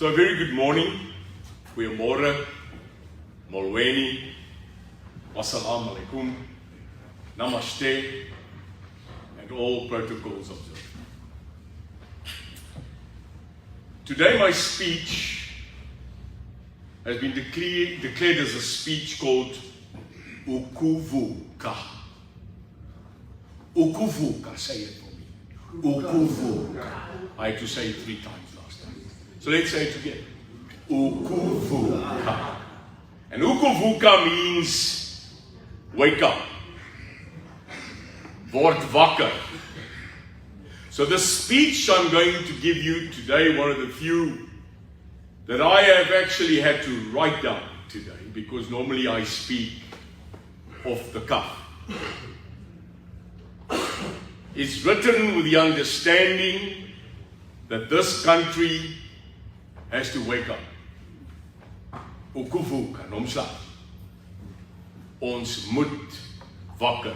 So a very good morning, goeiemorgen, molweni, wassalamu alaikum, namaste, and all protocols observed. Today my speech has been declared as a speech called Ukuvuka. Ukuvuka, say it for me. Ukuvuka. I had to say it 3 times last time. So let's say it together. Ukuvuka. And Ukuvuka means wake up. Word wakker. So the speech I'm going to give you today, one of the few that I have actually had to write down today, because normally I speak off the cuff. It's written with the understanding that this country has to wake up. Ukuvuka, nomslag. Ons moet wakker.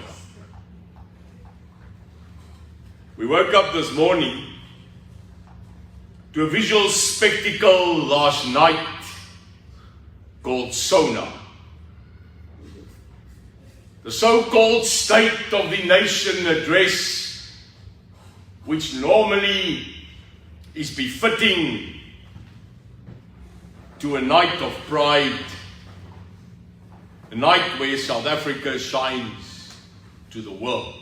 We woke up this morning to a visual spectacle last night called Sona. The so-called State of the Nation address, which normally is befitting to a night of pride, a night where South Africa shines to the world.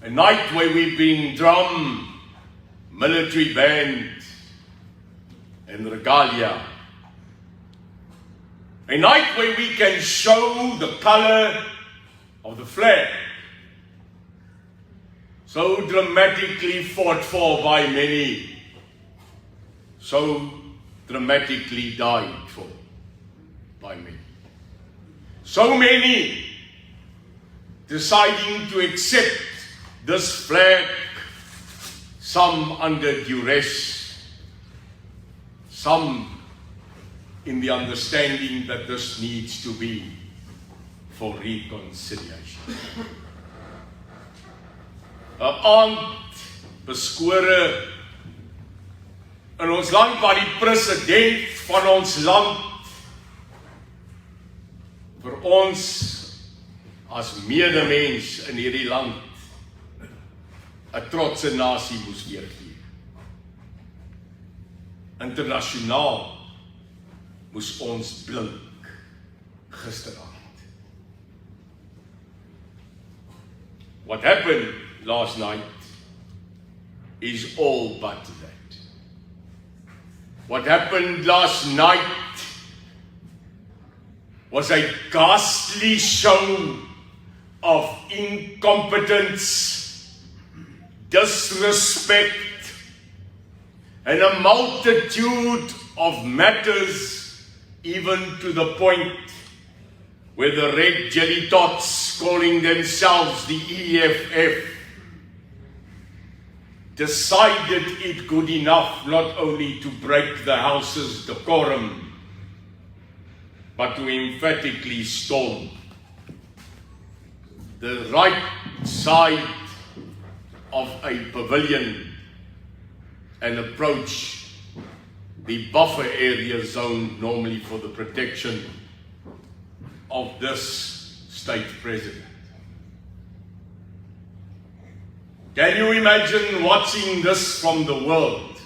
A night where we bring drum, military band, and regalia. A night where we can show the color of the flag, so dramatically fought for by many, so dramatically died for by many. So many deciding to accept this flag, some under duress, some in the understanding that this needs to be for reconciliation. 'n aand beskore in ons land waar die president van ons land vir ons as medemens in hierdie land 'n trotse nasie moes weergee. Internasionaal moes ons blink gisteraand. What happened last night is all but that. What happened last night was a ghastly show of incompetence, disrespect, and a multitude of matters, even to the point where the red jelly tots calling themselves the EFF decided it good enough not only to break the House's decorum, but to emphatically storm the right side of a pavilion and approach the buffer area zone normally for the protection of this state president. Can you imagine watching this from the world?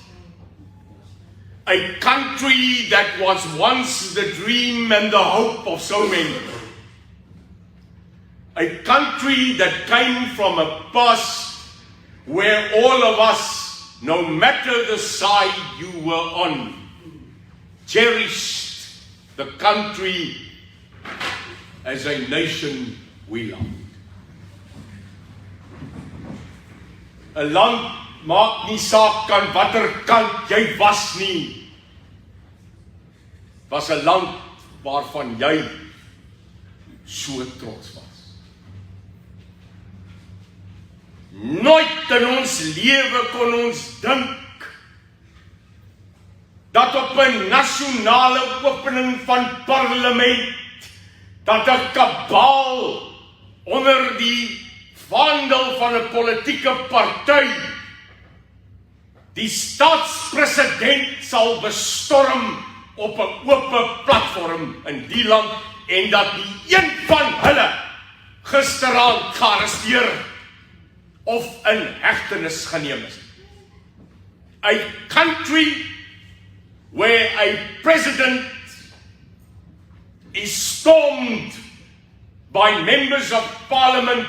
A country that was once the dream and the hope of so many. A country that came from a past where all of us, no matter the side you were on, cherished the country as a nation we loved. 'n land maak nie saak aan watter kant jy was nie, was 'n land waarvan jy so trots was. Nooit in ons lewe kon ons dink dat op 'n nasionale opening van parlement dat 'n kabaal onder die vaandel van 'n politieke party Die staatspresident sal bestorm op 'n oop platform in die land en dat nie een van hulle gisteraand gearresteer of in hegtenis geneem is. A country where a president is stormed by members of parliament,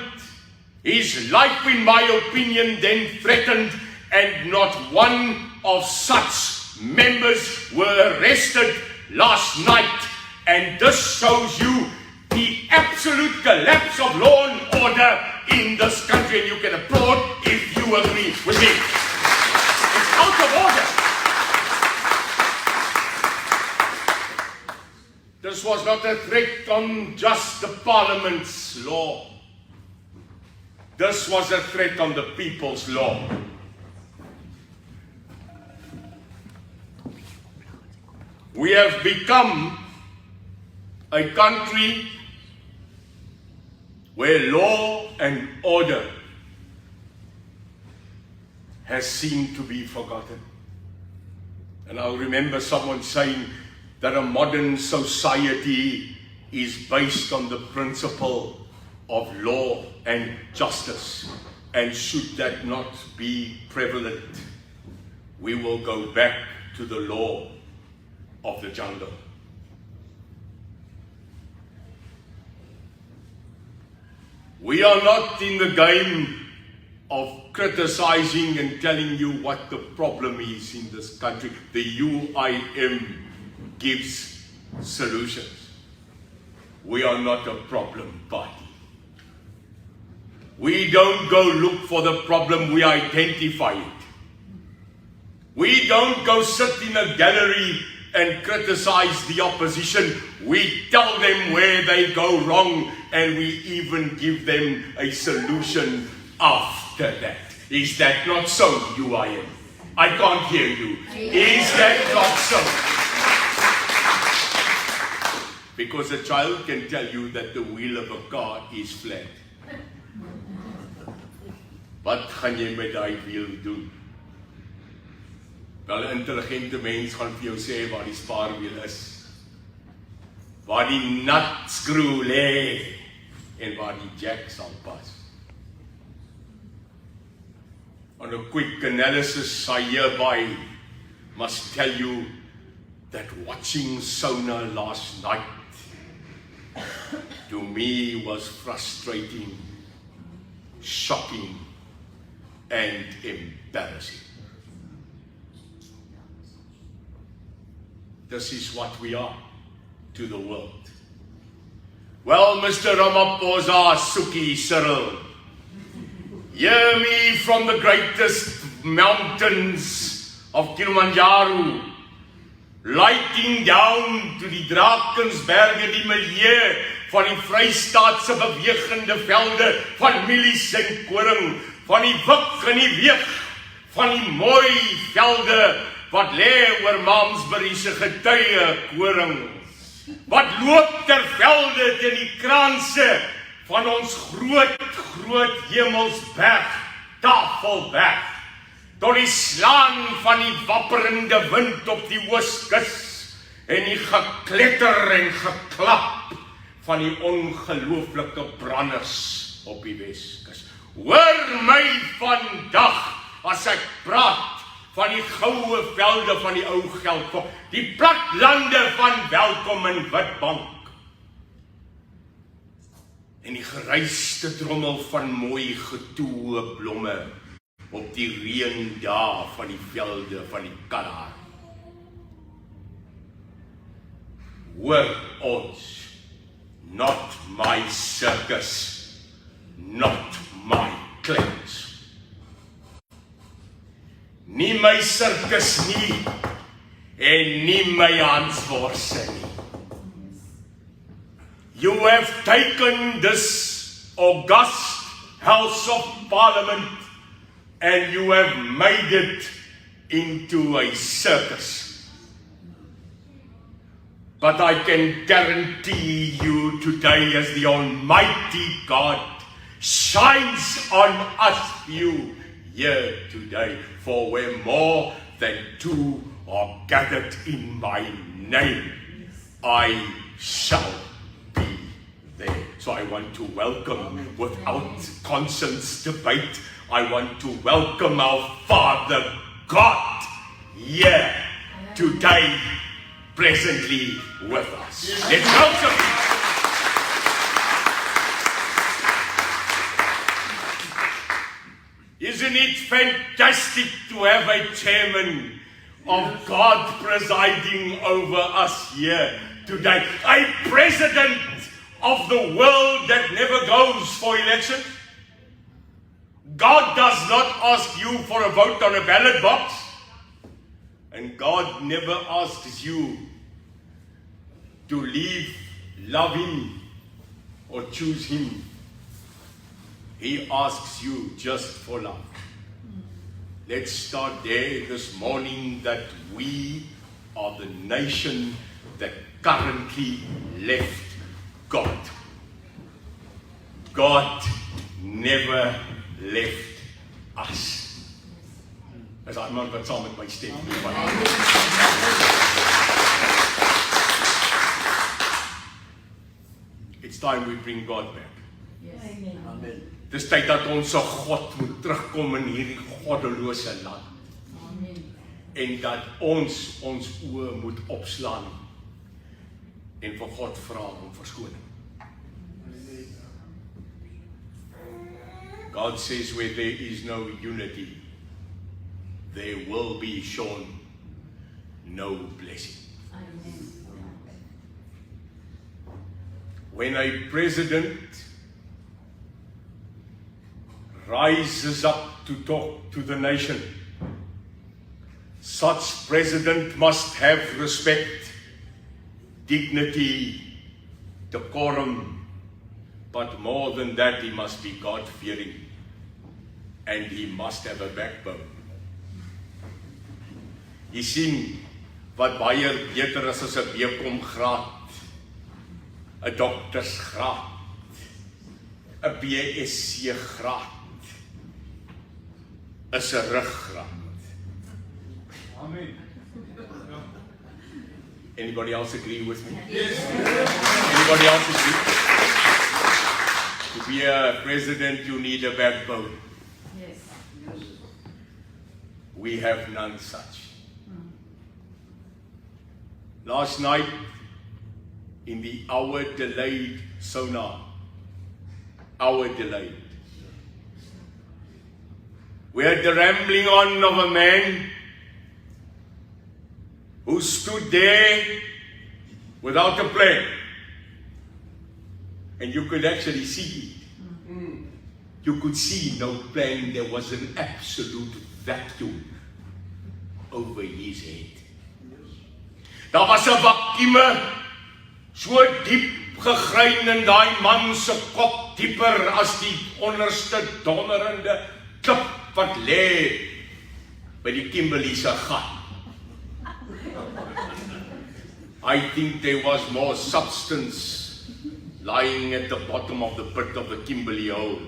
his life, in my opinion, then threatened, and not one of such members were arrested last night. And this shows you the absolute collapse of law and order in this country, and you can applaud if you agree with me. It's out of order. This was not a threat on just the parliament's law. This was a threat on the people's law. We have become a country where law and order has seemed to be forgotten. And I'll remember someone saying that a modern society is based on the principle of law and justice. And should that not be prevalent, we will go back to the law of the jungle. We are not in the game of criticizing and telling you what the problem is in this country. The UIM gives solutions. We are not a problem party. We don't go look for the problem, we identify it. We don't go sit in a gallery and criticize the opposition. We tell them where they go wrong, and we even give them a solution after that. Is that not so, UIM? I can't hear you. Is that not so? Because a child can tell you that the wheel of a car is flat. Wat gaan jy met daai wiel doen? Wel, 'n intelligente mens gaan vir jou sê waar die spaarwiel is, waar die nutskroe lê en waar die jack sal pas. On a quick analysis, I hereby must tell you that watching Sona last night to me was frustrating, shocking, and embarrassing. This is what we are to the world. Well, Mr. Ramaphosa, Suki, Cyril, hear me from the greatest mountains of Kilimanjaro, lighting down to die Drakensberge, die milieu van die Vrystaatse bewegende velde, van mielies en koring, van die wik en die weeg, van die mooi velde, wat lê oor Malmesbury se getuie korings, wat loop ter velde teen die kraanse van ons groot hemelsberg, Tafelberg, tot die slaan van die wapperende wind op die ooskus, en die gekletter en geklap van die ongelooflike branders op die Weskus. Hoor my vandag as ek praat van die goue velde van die ou Geldkop, die platlande van Welkom en Witbank, en die geruiste drommel van mooi getoe blomme op die reendae van die velde van die Kalahari. Hoor ons, not my circus, not my claims. Nie my sirkus nie, en nie my Hansworse nie. You have taken this august House of Parliament and you have made it into a circus. But I can guarantee you today, as the Almighty God shines on us, here today. For where more than two are gathered in my name, I shall be there. So I want to welcome, without conscience debate, I want to welcome our Father God here today, presently with us. Let's welcome him. Isn't it fantastic to have a chairman of God presiding over us here today? A president of the world that never goes for elections. God does not ask you for a vote on a ballot box. And God never asks you to leave, love him, or choose him. He asks you just for love. Let's start there this morning, that we are the nation that currently left God. God never left us. As I iemand wat saam met my stem. It's time we bring God back. Yes. Amen. Dis tyd dat ons God moet terugkom in hierdie goddelose land. Amen. En dat ons oë moet opslaan en vir God vra om verskoning. God says where there is no unity, there will be shown no blessing. Amen. When a president rises up to talk to the nation, such president must have respect, dignity, decorum, but more than that, he must be God-fearing, and he must have a backbone. Jy sien wat baie beter is as 'n BCom graad, 'n doktersgraad, 'n BSc graad, is 'n ruggraat. Amen. Anybody else agree with me? Yes. Anybody else agree? To be a president, you need a backbone. Yes. We have none such. Last night, in the hour delayed sonar, hour delayed, we had the rambling on of a man who stood there without a plan. And you could actually see it. You could see no plan. There was an absolute vacuum over his head. Daar was 'n vakuum so diep gegrein in daai man se kop, dieper as die onderste donderende klip wat lê by die Kimberley se gat. I think there was more substance lying at the bottom of the pit of the Kimberley hole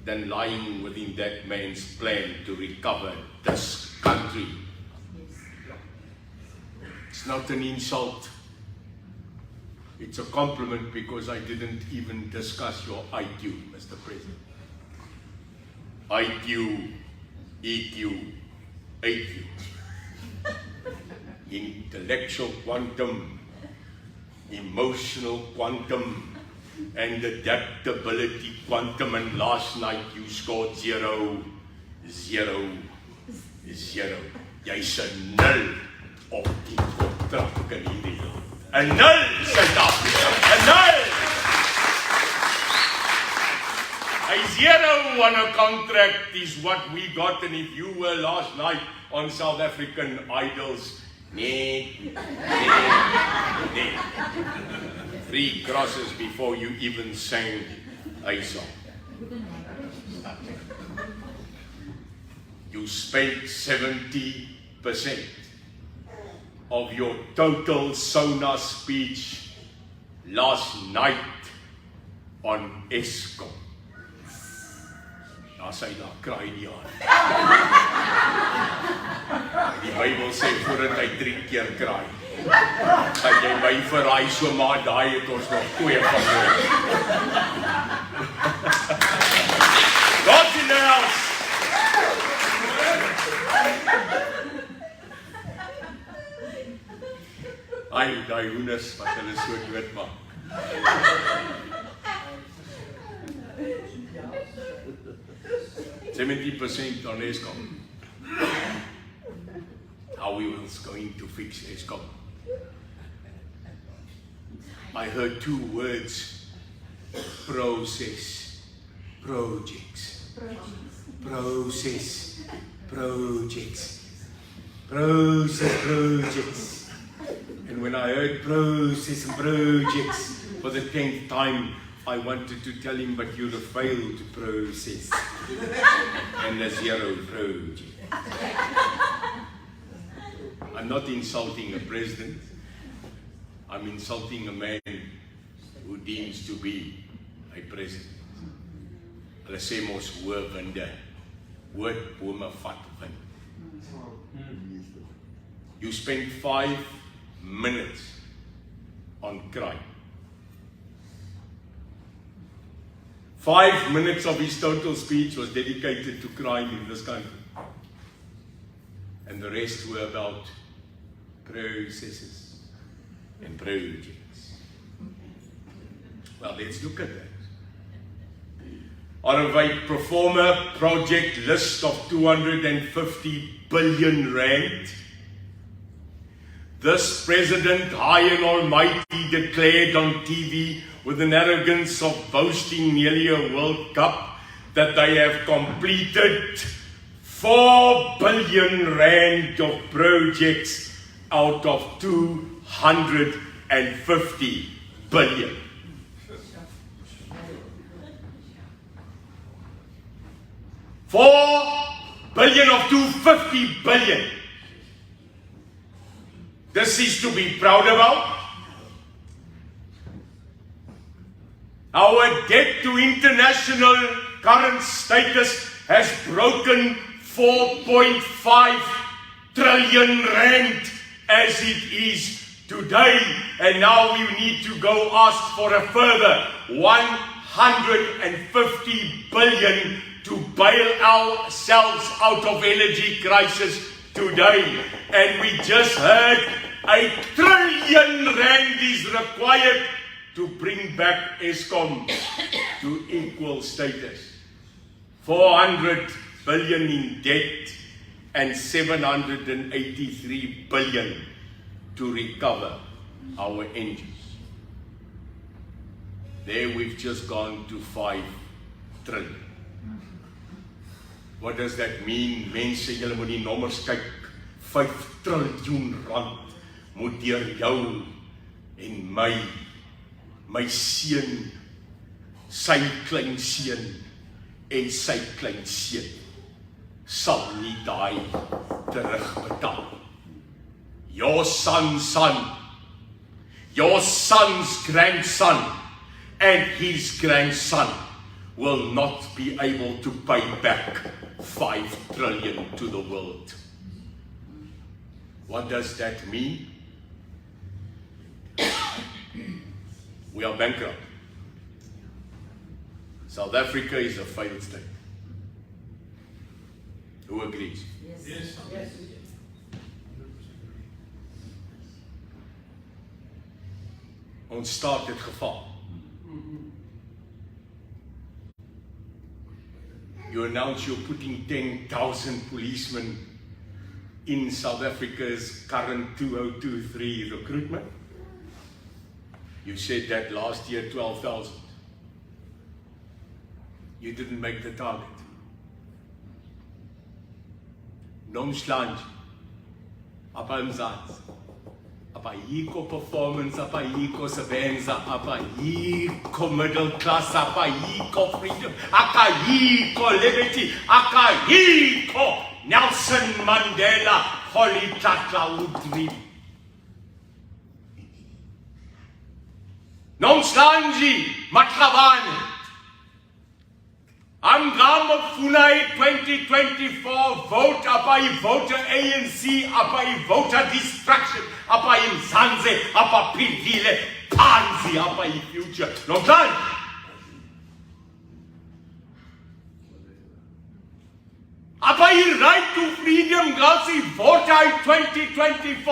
than lying within that man's plan to recover this country. It's not an insult. It's a compliment, because I didn't even discuss your IQ, Mr. President. IQ, EQ, AQ. Intellectual quantum, emotional quantum, and adaptability quantum. And last night you scored 0, 0, 0. Jy's 'n 0 op die kontrak in hierdie land. 'n 0, Suid-Afrika. 'n 0. A 0 on a contract is what we got. And if you were last night on South African Idols, nee. 3 crosses before you even sang a song. You spent 70% of your total Sona speech last night on Eskom. As hy daar kraai nie aan. Die Bybel sê voordat hy 3 keer kraai. Gaan jy my verraai so maar daai het ons nog 2 van ons. God's in the house. Ai, daai hoenders wat hulle so dood maak. %70% on Eskom. How we was going to fix Eskom. I heard 2 words, process, projects. Process, projects. Process, projects. And when I heard process and projects for the 10th time, I wanted to tell him, but you're a failed process and a 0 project. I'm not insulting a president. I'm insulting a man who deems to be a president. Hulle sê mos hoë winde, hoë bome vat wind. You spent 5 minutes on crime. 5 minutes of his total speech was dedicated to crime in this country. And the rest were about processes and projects. Well, let's look at that. Out of a pro forma project list of 250 billion rand, this president, high and almighty, declared on TV with an arrogance of boasting nearly a World Cup that they have completed 4 billion rand of projects out of 250 billion. $4 billion of 250 billion. This is to be proud about. Our debt to international current status has broken 4.5 trillion rand as it is today, and now we need to go ask for a further 150 billion to bail ourselves out of energy crisis today. And we just heard 1 trillion rand is required to bring back Eskom to equal status. 400 billion in debt and 783 billion to recover our engines. There we've just gone to 5 trillion. What does that mean? Mense, julle moet die nommers kyk. 5 triljoen rand moet deur jou en my seun, sy kleinseun en sy kleinseun sal nie daai terugbetaal. Your son's grandson and his grandson will not be able to pay back 5 trillion to the world. What does that mean? We are bankrupt. South Africa is a failed state. Who agrees? Yes. Yes. Ons staat het geval. You announce you're putting 10,000 policemen in South Africa's current 2023 recruitment. You said that last year 12,000. You didn't make the target. Nonchalant, apa mzansi, apa yiko performance, apa yiko sebenza, apa yiko middle class, apa yiko freedom, apa yiko liberty, apa yiko Nelson Mandela, Holy Tlatlauti. Nonchalant, Matlabane. Amgamafuna 2024 vote apa voter ANC apa voter destruction apa Mzansi apa Pindile Pansi apa future. Nonhlanje. Apa right to freedom gasi voter 2024.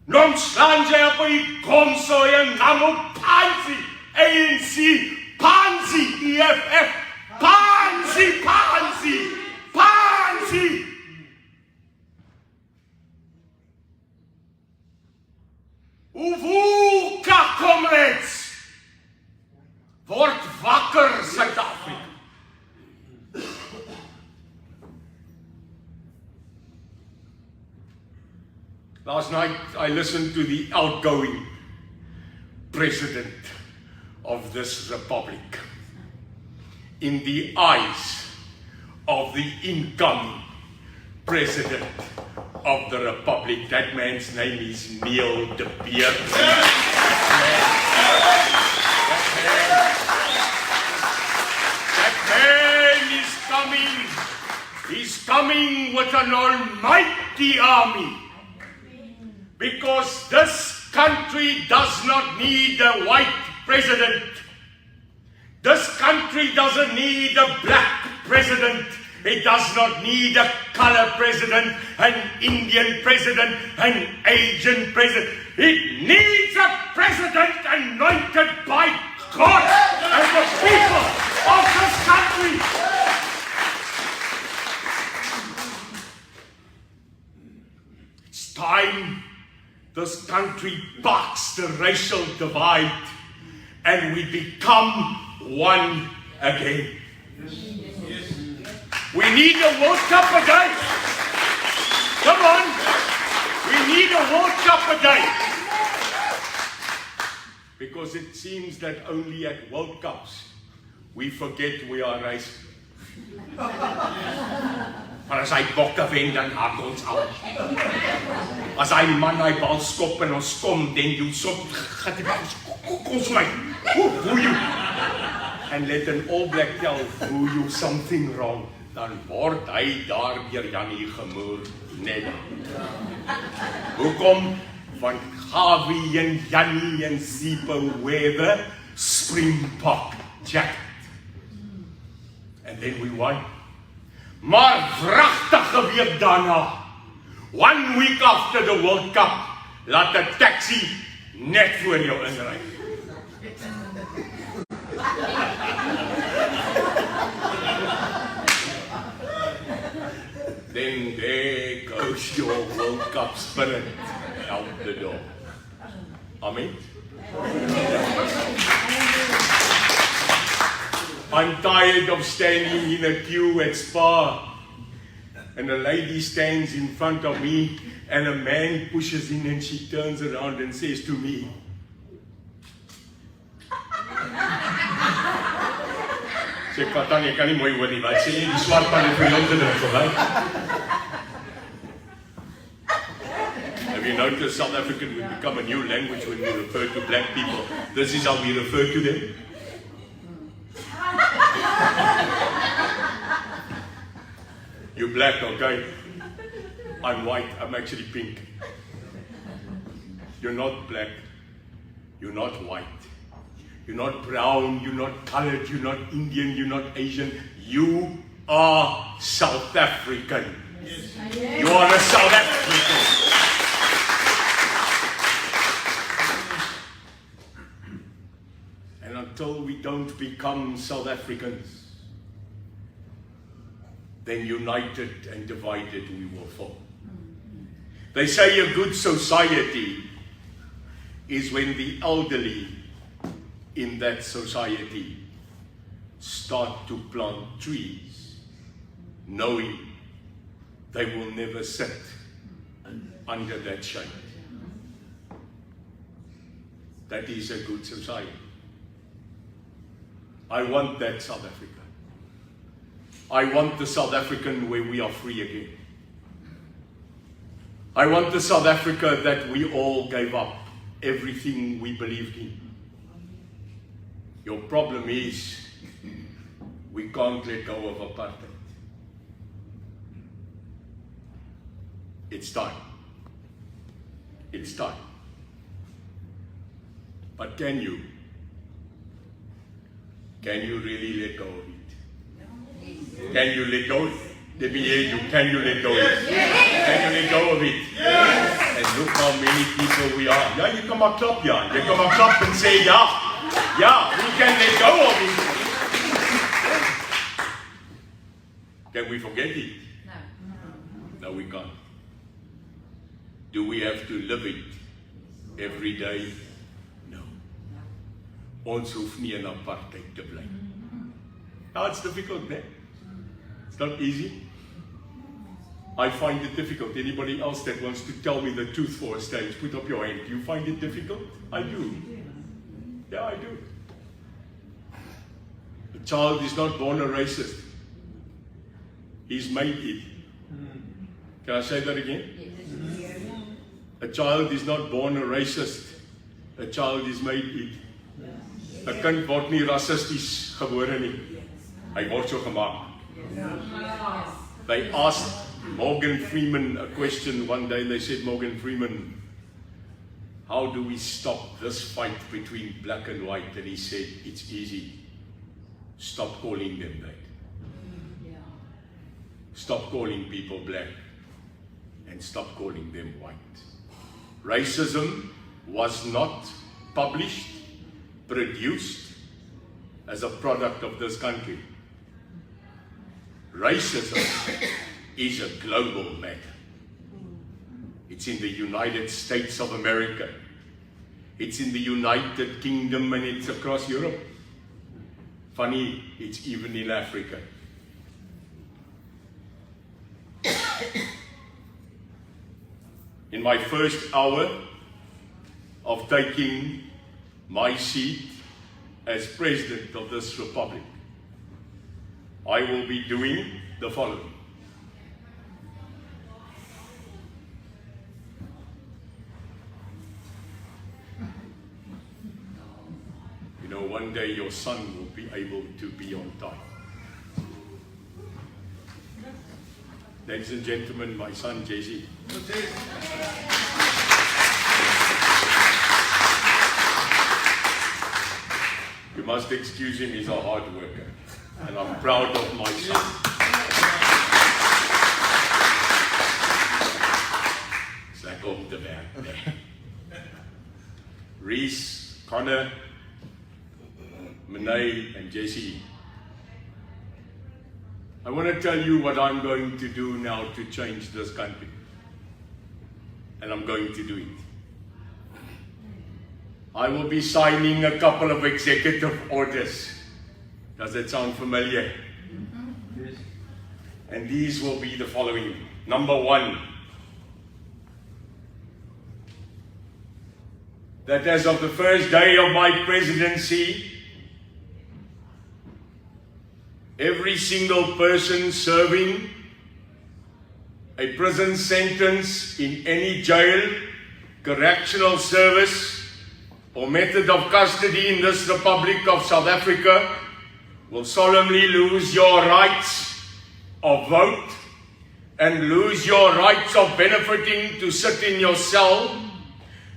Nonhlanje apa konso yang namu Pansi ANC Pansy, EFF, Pansy, Pansy, Pansy. Uvuka, comrades, word wakker, South Africa. Last night, I listened to the outgoing president of this republic in the eyes of the incoming president of the republic. That man's name is Neil de Beer. That man is coming. He's coming with an almighty army. Because this country does not need a white president. This country doesn't need a black president. It does not need a color president, an Indian president, an Asian president. It needs a president anointed by God and the people of this country. It's time this country bucks the racial divide and we become one again. Yes. We need a World Cup a day. Come on. We need a World Cup a day. Because it seems that only at World Cups we forget we are racist. Maar as hy bokke wen, dan hak ons al. As hy man hy bal skop en ons kom, then you so kom my. Who you? And let an All Black tell who you something wrong. Dan word hy daar deur Jannie gemoer net. Hoekom? Van Gawie en Jannie en Sipho wear the Springbok jacket. And then we won. Maar vragtige week daarna, 1 week after the World Cup, laat 'n taxi net voor jou inry. Then there goes your World Cup spirit out the door. Amen. I'm tired of standing in a queue at Spa and a lady stands in front of me and a man pushes in and she turns around and says to me, "Sê Katan, jy kan nie mooi hoor nie, wat sê jy die swart man het vir jou gedruk, right?" Have you noticed South African will become a new language when we refer to black people? This is how we refer to them. You're black, okay? I'm white, I'm actually pink. You're not black, you're not white. You're not brown, you're not colored, you're not Indian, you're not Asian. You are South African. Yes. You are a South African. And until we don't become South Africans, then united and divided we will fall. They say a good society is when the elderly in that society start to plant trees, knowing they will never sit under that shade. That is a good society. I want that South Africa. I want the South African where we are free again. I want the South Africa that we all gave up everything we believed in. Your problem is We can't let go of apartheid. It's time. It's time. But can you really let go of it? Can you let go? Let me hear you. Can you let go of it? Can you let go of it? And look how many people we are. Ja, jy kan maar klap, ja. Jy kan maar klap en sê ja. Ja, we can let go of it. Can we forget it? No, we can't. Do we have to live it every day? No. Ons hoef nie in apartheid te bly. Now it's difficult, man. It's not easy. I find it difficult. Anybody else that wants to tell me the truth for a stage, put up your hand. Do you find it difficult? I do. Yeah, I do. A child is not born a racist. He's made it. Can I say that again? A child is not born a racist. A child is made it. 'n kind word nie rassisties gebore nie. Hy word so gemaak. They asked Morgan Freeman a question one day. They said, Morgan Freeman, how do we stop this fight between black and white? And he said, it's easy. Stop calling them that. Stop calling people black and stop calling them white. Racism was not published, produced as a product of this country. Racism is a global matter. It's in the United States of America. It's in the United Kingdom and it's across Europe. Funny, it's even in Africa. In my first hour of taking my seat as President of this Republic, I will be doing the following. You know, one day your son will be able to be on time. Ladies and gentlemen, my son Jesse. You must excuse him, he's a hard worker. And I'm proud of my son. It's like op de werk. Reese, Connor, Menay, and Jesse. I want to tell you what I'm going to do now to change this country. And I'm going to do it. I will be signing a couple of executive orders. Does that sound familiar? Yes. And these will be the following. Number one, that as of the first day of my presidency, every single person serving a prison sentence in any jail, correctional service, or method of custody in this Republic of South Africa will solemnly lose your rights of vote and lose your rights of benefiting to sit in your cell.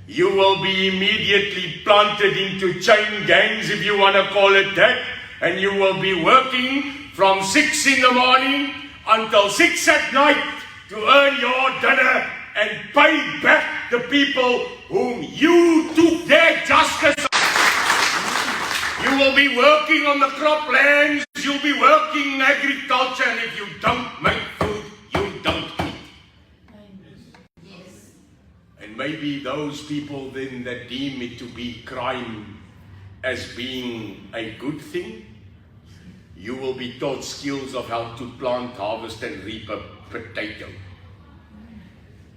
You will be immediately planted into chain gangs, if you want to call it that, and you will be working from 6 in the morning until 6 at night to earn your dinner and pay back the people whom you took their justice. You will be working on the croplands, you'll be working in agriculture, and if you don't make food, you don't eat. Yes. And maybe those people then that deem it to be crime as being a good thing, you will be taught skills of how to plant, harvest, and reap a potato.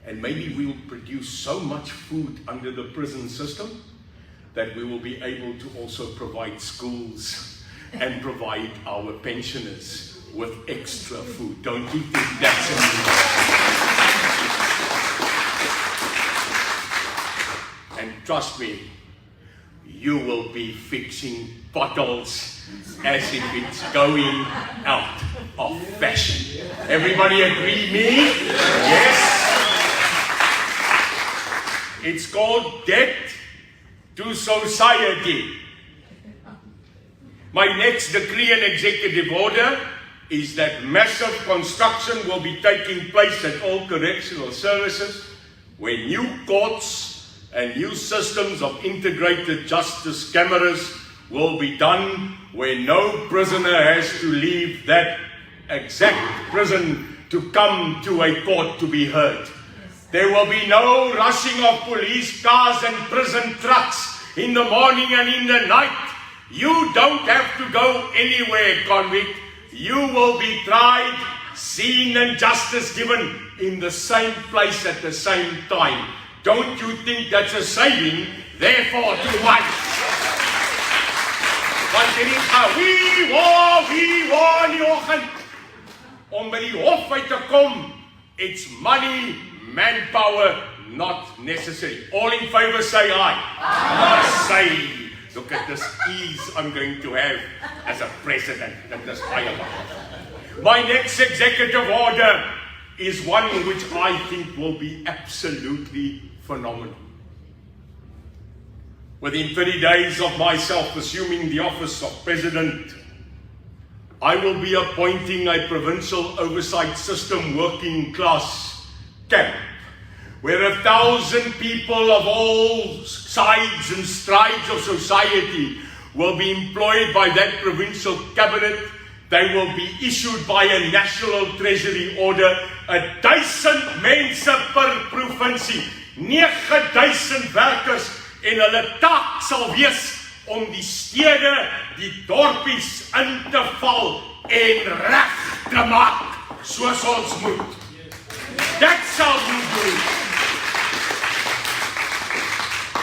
And maybe we will produce so much food under the prison system that we will be able to also provide schools and provide our pensioners with extra food. Don't you think that's amazing? And trust me, you will be fixing potholes as if it's going out of fashion. Everybody agree me? Yes? It's called debt to society. My next decree and executive order is that massive construction will be taking place at all correctional services, where new courts and new systems of integrated justice cameras will be done, where no prisoner has to leave that exact prison to come to a court to be heard. There will be no rushing of police cars and prison trucks in the morning and in the night. You don't have to go anywhere, convict. You will be tried, seen, and justice given in the same place at the same time. Don't you think that's a saving? Therefore, too much. Want jy nie gaan, wie waar in die oggend, om by die hof uit te kom, it's money, manpower, not necessary. All in favor say aye. Aye. Say. Look at this ease I'm going to have as a president. That is my next executive order is one which I think will be absolutely phenomenal. Within 30 days of myself assuming the office of president, I will be appointing a provincial oversight system working class camp, where 1,000 people of all sides and strides of society will be employed by that provincial cabinet. They will be issued by a national treasury order, 1,000 mense per provinsie, 9,000 werkers, en hulle taak sal wees om die stede, die dorpies in te val en reg te maak, soos ons moet. That's how we do it.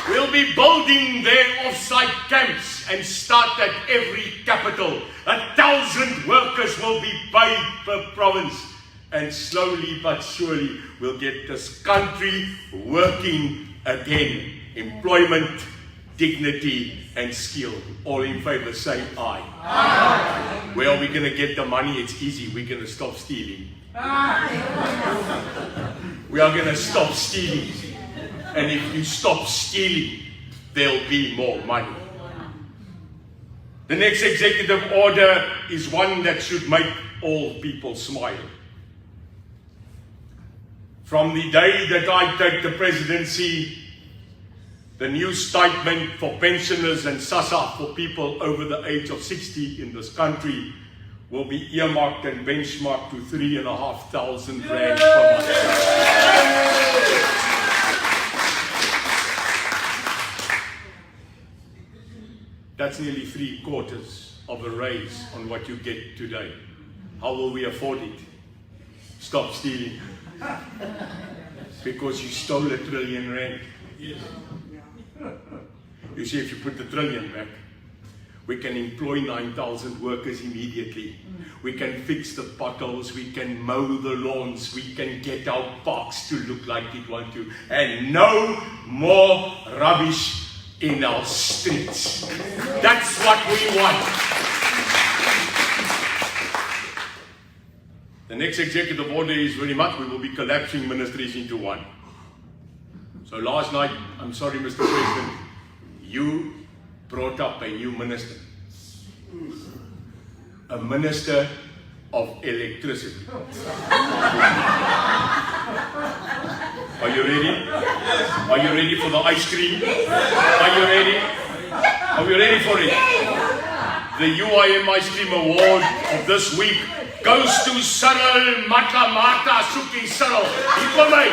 We'll be building their off-site camps and start at every capital. 1,000 workers will be paid per province. And slowly but surely we'll get this country working again. Employment, dignity, and skill. All in favor say aye. Aye. Where are we going to get the money? It's easy. We're going to stop stealing. We are going to stop stealing. And if you stop stealing, there'll be more money. The next executive order is one that should make all people smile. From the day that I take the presidency, the new statement for pensioners and SASSA for people over the age of 60 in this country will be earmarked and benchmarked to 3,500 rand per month. That's nearly 3/4 of a raise on what you get today. How will we afford it? Stop stealing. Because you stole R1 trillion. You see, if you put the trillion back, we can employ 9,000 workers immediately. We can fix the potholes, we can mow the lawns, we can get our parks to look like it want to, and no more rubbish in our streets. That's what we want. The next executive order is very much, we will be collapsing ministries into one. So last night, I'm sorry Mr. President, you brought up a new minister. A minister of electricity. Are you ready? Are you ready for the ice cream? Are you ready? Are we ready for it? The UIM Ice Cream Award of this week goes to Cyril Matamata Suki Cyril. Hier kom hy.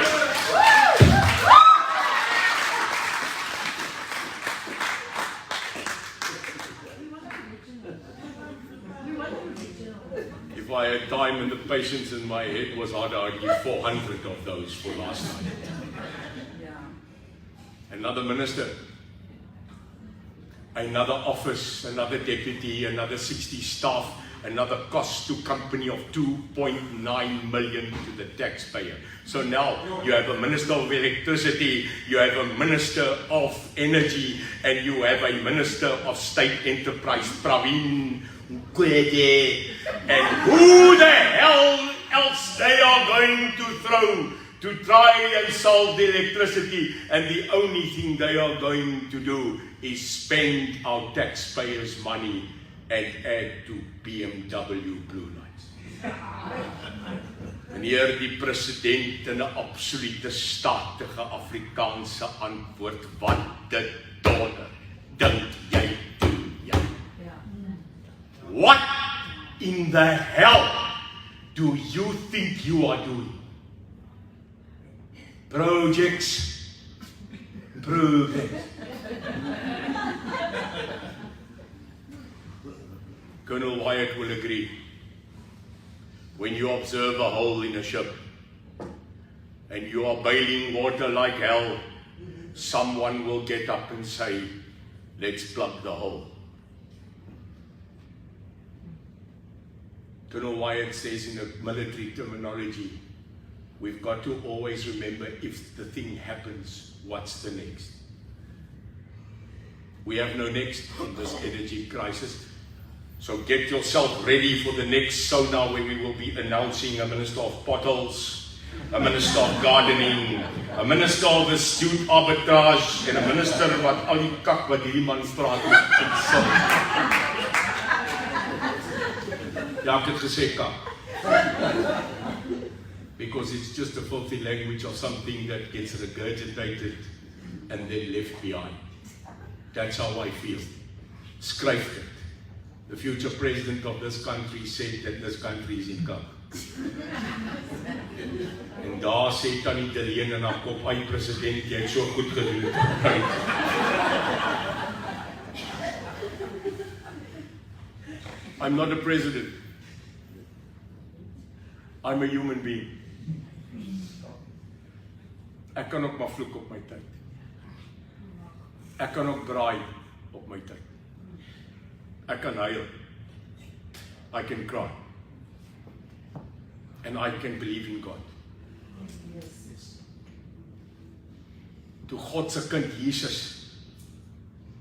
If I had time and the patience in my head was hard, I'd give 400 of those for last night. Another minister, another office, another deputy, another 60 staff, another cost to company of 2.9 million to the taxpayer. So now you have a Minister of Electricity, you have a Minister of Energy, and you have a Minister of State Enterprise, Praveen Kwede. And who the hell else they are going to throw to try and solve the electricity, and the only thing they are going to do is spend our taxpayers' money and add to BMW blue lights. Meneer die president in 'n absolute statige Afrikaanse antwoord, wat dit donder dink jy doen jy? What in the hell do you think you are doing? Projects. Colonel Wyatt will agree. When you observe a hole in a ship and you are bailing water like hell, someone will get up and say, let's plug the hole. Colonel Wyatt says in a military terminology, we've got to always remember, if the thing happens, what's the next? We have no next in this energy crisis. So get yourself ready for the next sauna, where we will be announcing a Minister of Potholes, a Minister of Gardening, a Minister of Astute Arbitrage, and a Minister wat al die kak wat hierdie man praat moet uitsil. Ja, ek het gesê kak. Because it's just a filthy language of something that gets regurgitated and then left behind. That's how I feel. Skryf dit. The future president of this country said that this country is in kak. En daar sê Tannie Deleen en haar kop, "Ai president, jy het so goed gedoen." I'm not a president. I'm a human being. Ek kan ook maar vloek op my tyd. Ek kan ook braai op my tyd. Ek kan huil. I can cry. And I can believe in God. Toe God se kind Jesus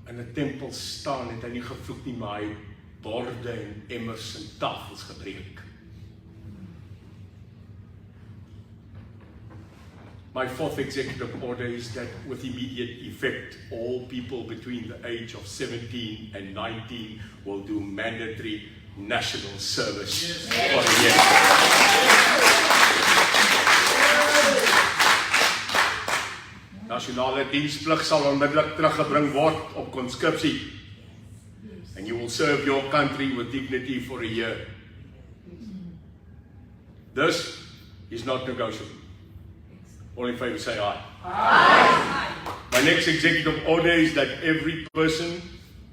in 'n tempel staan, het hy nie gevloek nie, maar hy het borde en emmers en tafels gebreek. My fourth executive order is that with immediate effect, all people between the age of 17 and 19 will do mandatory national service for a year. Nasionale diensplig sal onmiddellik teruggebring word op conscripsie. And you will serve your country with dignity for a year. This is not negotiable. All in favor say aye. Aye. My next executive order is that every person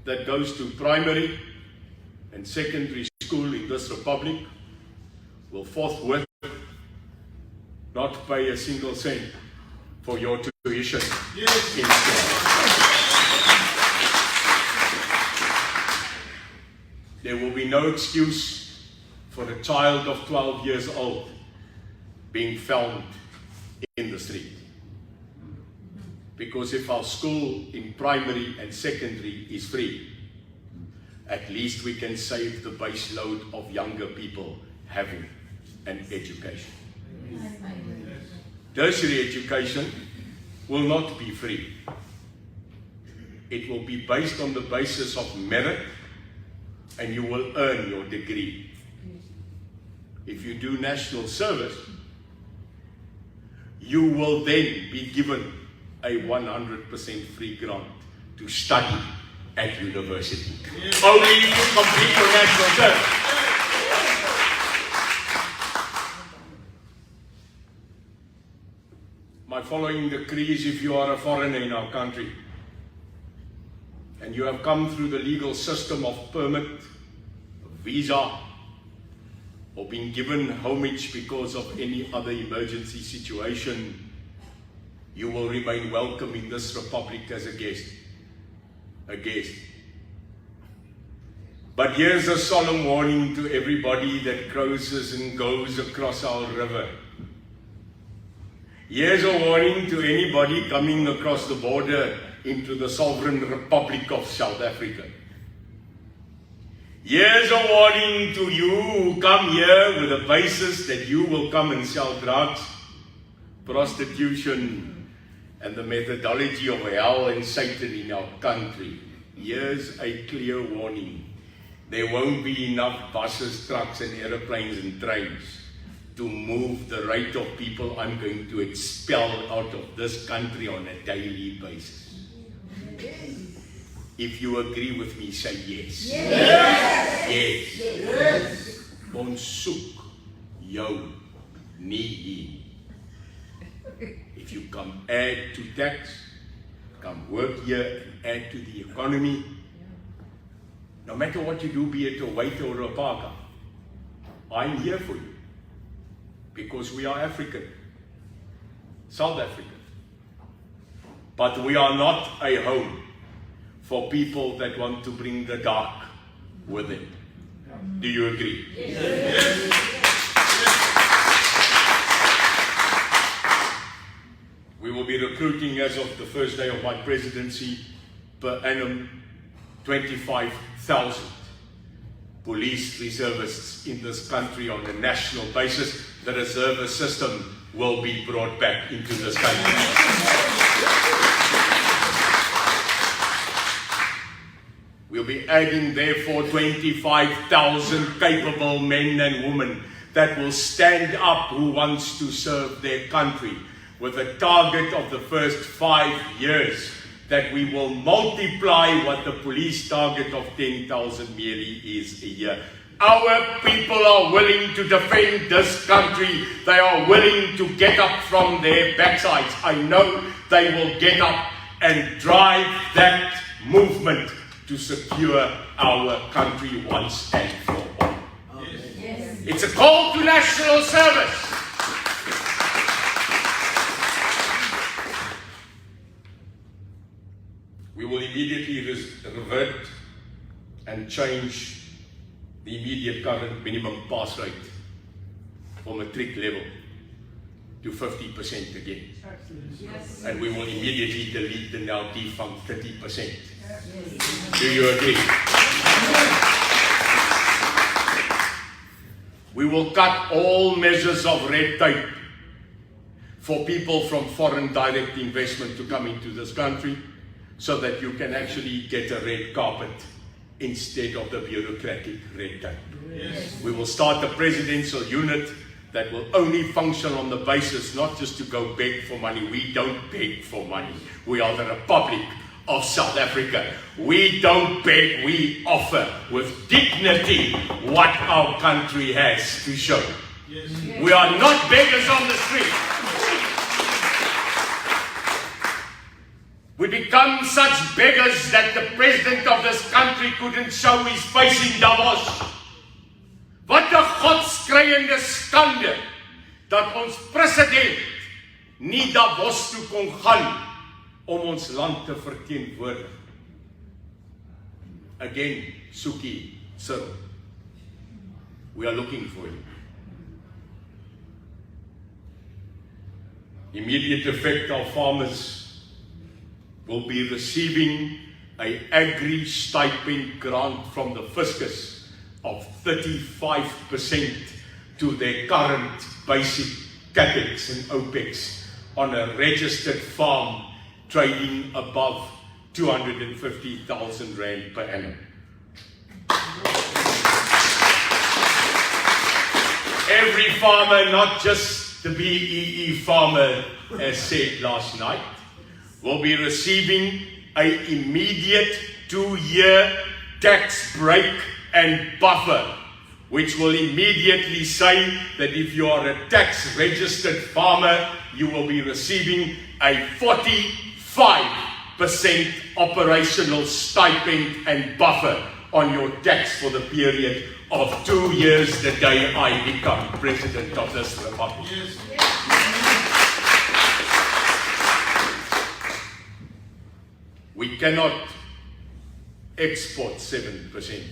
that goes to primary and secondary school in this republic will forthwith not pay a single cent for your tuition. Yes. There will be no excuse for a child of 12 years old being found in the street. Because if our school in primary and secondary is free, at least we can save the base load of younger people having an education. Tertiary education will not be free. It will be based on the basis of merit, and you will earn your degree. If you do national service, you will then be given a 100% free grant to study at university. Yes. Only if you complete your national service. My following decree is, if you are a foreigner in our country and you have come through the legal system of permit, visa, or been given homage because of any other emergency situation, you will remain welcome in this republic as a guest. A guest. But here's a solemn warning to everybody that crosses and goes across our river. Here's a warning to anybody coming across the border into the Sovereign Republic of South Africa. Here's a warning to you who come here with the basis that you will come and sell drugs, prostitution, and the methodology of hell and Satan in our country. Here's a clear warning. There won't be enough buses, trucks, and aeroplanes and trains to move the rate of people I'm going to expel out of this country on a daily basis. If you agree with me, say yes. Yes. Yes. Ons soek jou nie hier. If you come add to tax, come work here and add to the economy, no matter what you do, be it a waiter or a parker, I'm here for you. Because we are African, South African. But we are not a home for people that want to bring the dark with them. Do you agree? Yes. We will be recruiting, as of the first day of my presidency, per annum 25,000 police reservists in this country on a national basis. The reservist system will be brought back into this country. We'll be adding, therefore, 25,000 capable men and women that will stand up who wants to serve their country, with a target of the first 5 years that we will multiply what the police target of 10,000 merely is a year. Our people are willing to defend this country. They are willing to get up from their backsides. I know they will get up and drive that movement to secure our country once and for all. Yes. It's a call to national service. We will immediately revert and change the immediate current minimum pass rate for matric level to 50% again. Yes. And we will immediately delete the now defunct 30%. Yes. Do you agree? We will cut all measures of red tape for people from foreign direct investment to come into this country, so that you can actually get a red carpet instead of the bureaucratic red tape. Yes. We will start a presidential unit that will only function on the basis not just to go beg for money. We don't beg for money. We are the Republic of South Africa. We don't beg, we offer with dignity what our country has to show. Yes. We are not beggars on the street. We become such beggars that the president of this country couldn't show his face in Davos. Wat 'n godskreiende skande dat ons president nie Davos toe kon gaan om ons land te verteenwoordig. Again, Suki, sir, we are looking for you. Immediate effect of farmers will be receiving an agri-stipend grant from the fiscus of 35% to their current basic capex and opex on a registered farm trading above 250,000 rand per annum. Every farmer, not just the BEE farmer, as said last night, will be receiving an immediate 2-year tax break and buffer, which will immediately say that if you are a tax registered farmer, you will be receiving a 45% operational stipend and buffer on your tax for the period of 2 years the day I become president of this republic. Yes. We cannot export 7%.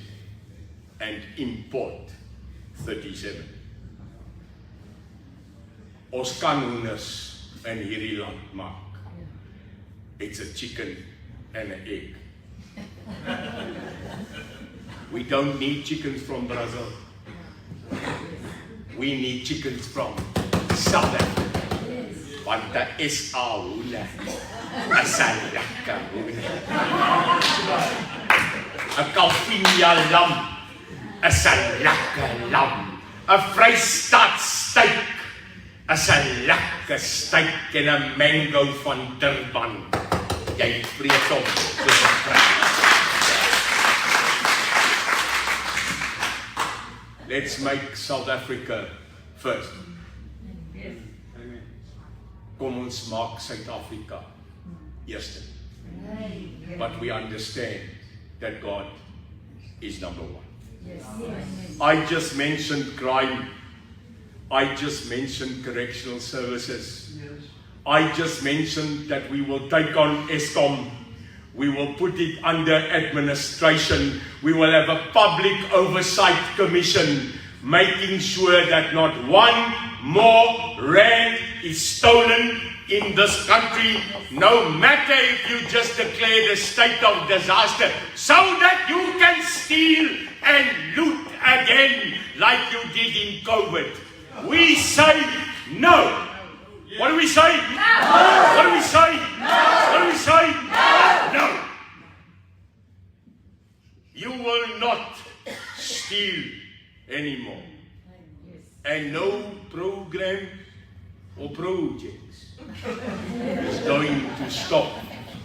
and import 37. Ons kan hoenders in hierdie land maak. It's a chicken and an egg. We don't need chickens from Brazil. We need chickens from South Africa. Want die SA hoender is 'n lekker hoender. 'n Calvinia lam is 'n lekker lam. 'n Vrystaat steak is 'n lekker steak en 'n mango van Durban. Jy vreet hom soos 'n vrou. Let's make South Africa first. Kom ons maak Suid-Afrika eerste. But we understand that God is number one. I just mentioned crime. I just mentioned correctional services. I just mentioned that we will take on Eskom. We will put it under administration. We will have a public oversight commission, making sure that not one more rand is stolen in this country, no matter if you just declared a state of disaster, so that you can steal and loot again like you did in COVID. We say no. What do we say? No. What do we say? No. What do we say? No. No. You will not steal anymore. And no program or projects is going to stop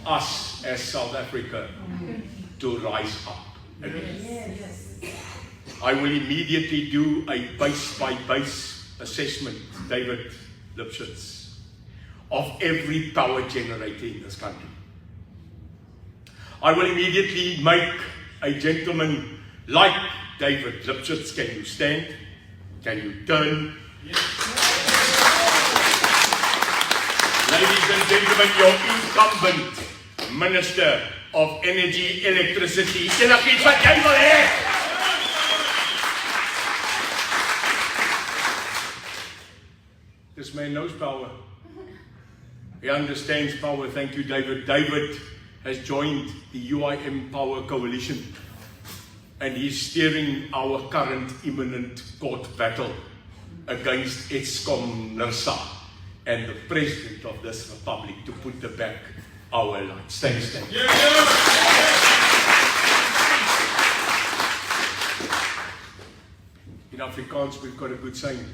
us as South Africa to rise up again. I will immediately do a base-by-base assessment, David Lipschitz, of every power generator in this country. I will immediately make a gentleman like David Lipschitz. Can you stand? Can you turn? Yes. Ladies and gentlemen, your incumbent Minister of Energy, Electricity, enigiets wat jy wil hê. This man knows power. He understands power. Thank you, David. David has joined the UIM Power Coalition, and he's steering our current imminent court battle against Eskom NERSA and the President of this Republic to put back our lights. Thanks. Yeah. In Afrikaans, we've got a good saying.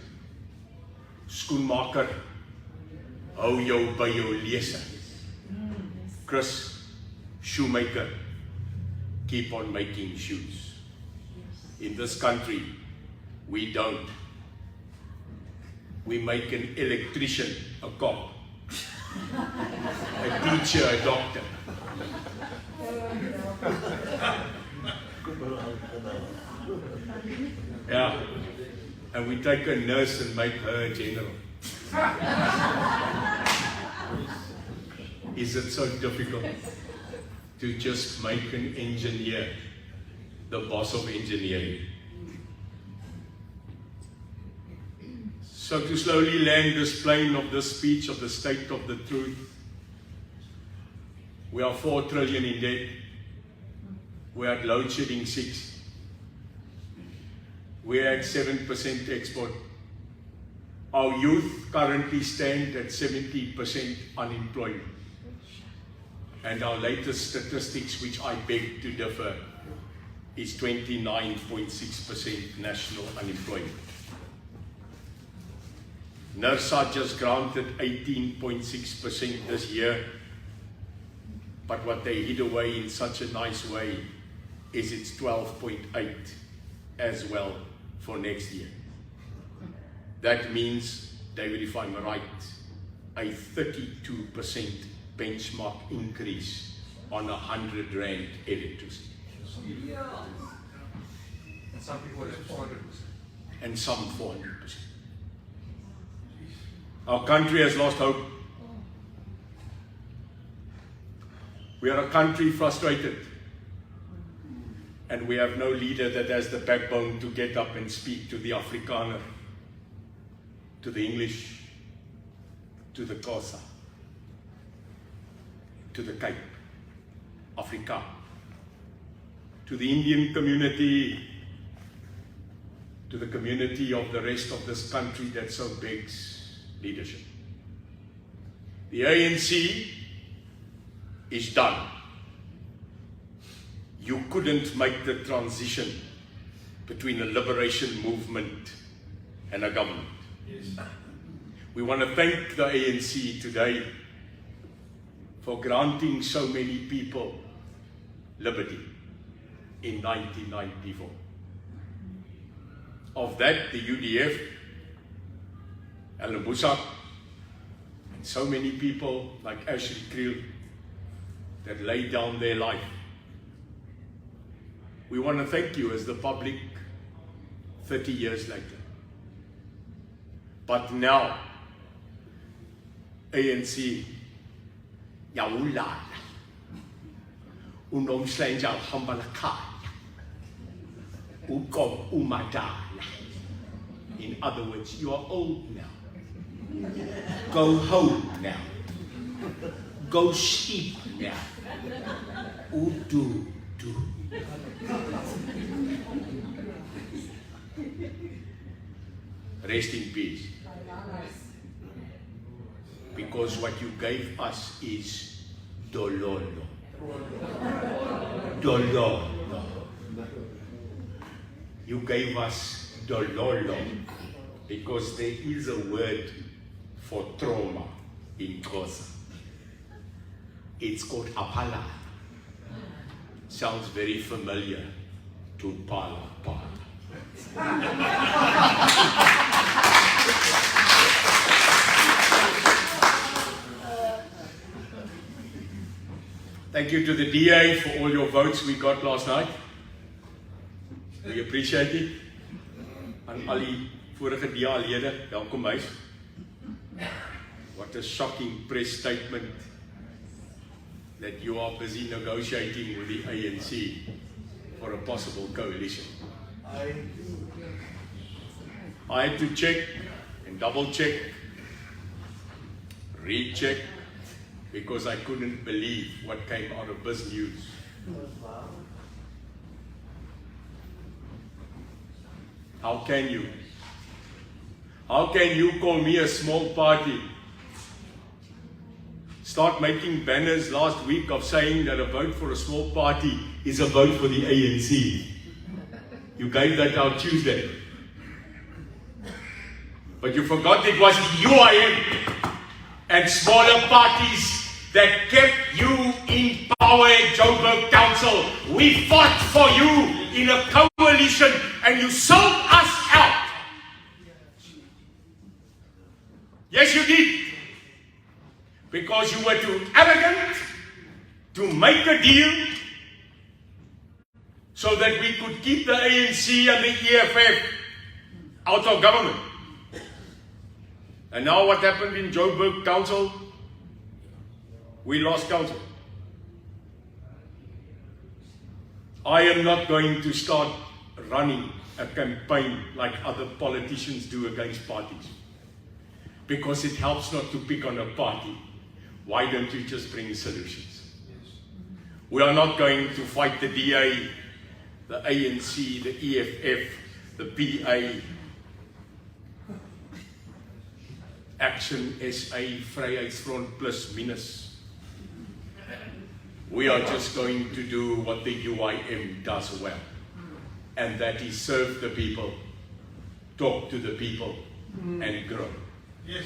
Skoenmaker, hou jou by jou lese. Chris, shoemaker, keep on making shoes. In this country, we don't. We make an electrician a cop, a teacher a doctor. Yeah, and we take a nurse and make her a general. Is it so difficult to just make an engineer the boss of engineering? So to slowly land this plane of this speech of the state of the truth, we are 4 trillion in debt. We are at load shedding 6. We are at 7% export. Our youth currently stand at 70% unemployment. And our latest statistics, which I beg to differ, is 29.6% national unemployment. NERSA just granted 18.6% this year, but what they hid away in such a nice way is it's 12.8 as well for next year. That means, David, if I'm right, a 32% benchmark increase on 100 rand electricity. Yeah. And some people have 400%. And some 400%. Our country has lost hope. We are a country frustrated. And we have no leader that has the backbone to get up and speak to the Afrikaner, to the English, to the Xhosa, to the Cape, Africa, to the Indian community, to the community of the rest of this country that so begs leadership. The ANC is done. You couldn't make the transition between a liberation movement and a government. Yes. We want to thank the ANC today for granting so many people liberty in 1994. Of that, the UDF, Alan Boesak, and so many people like Ashley Kriel that laid down their life. We want to thank you as the public 30 years later. But now, ANC, Yaulala, Unomslenja Hambalakala, Ukom Umadala. In other words, you are old now. Go home now. Go sleep now. Udu. Rest in peace. Because what you gave us is dololo. Dololo. You gave us dololo because there is a word for trauma in Xhosa. It's called apala. Sounds very familiar to Pala. Thank you to the DA for all your votes we got last night. We appreciate it. And al die vorige DA-lede, welkom huis. What a shocking press statement that you are busy negotiating with the ANC for a possible coalition. I had to check and double check, recheck, because I couldn't believe what came out of Biz News. How can you? How can you call me a small party? Start making banners last week of saying that a vote for a small party is a vote for the ANC. You gave that out Tuesday. But you forgot it was the UIM and smaller parties that kept you in power at Joburg Council. We fought for you in a coalition and you sold us out. Yes, you did. Because you were too arrogant to make a deal so that we could keep the ANC and the EFF out of government. And now what happened in Joburg Council? We lost council. I am not going to start running a campaign like other politicians do against parties. Because it helps not to pick on a party. Why don't you just bring solutions? We are not going to fight the DA, the ANC, the EFF, the PA, Action SA, Vryheidsfront plus minus. We are just going to do what the UIM does well. And that is serve the people, talk to the people, and grow. Yes.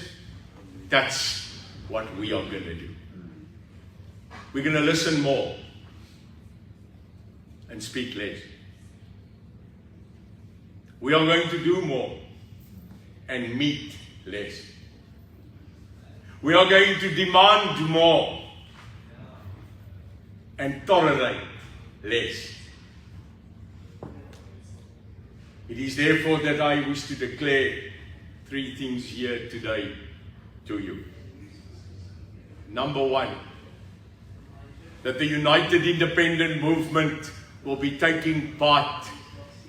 That's what we are going to do. We're going to listen more and speak less. We are going to do more and meet less. We are going to demand more and tolerate less. It is therefore that I wish to declare 3 things here today to you. Number 1, that the United Independent Movement will be taking part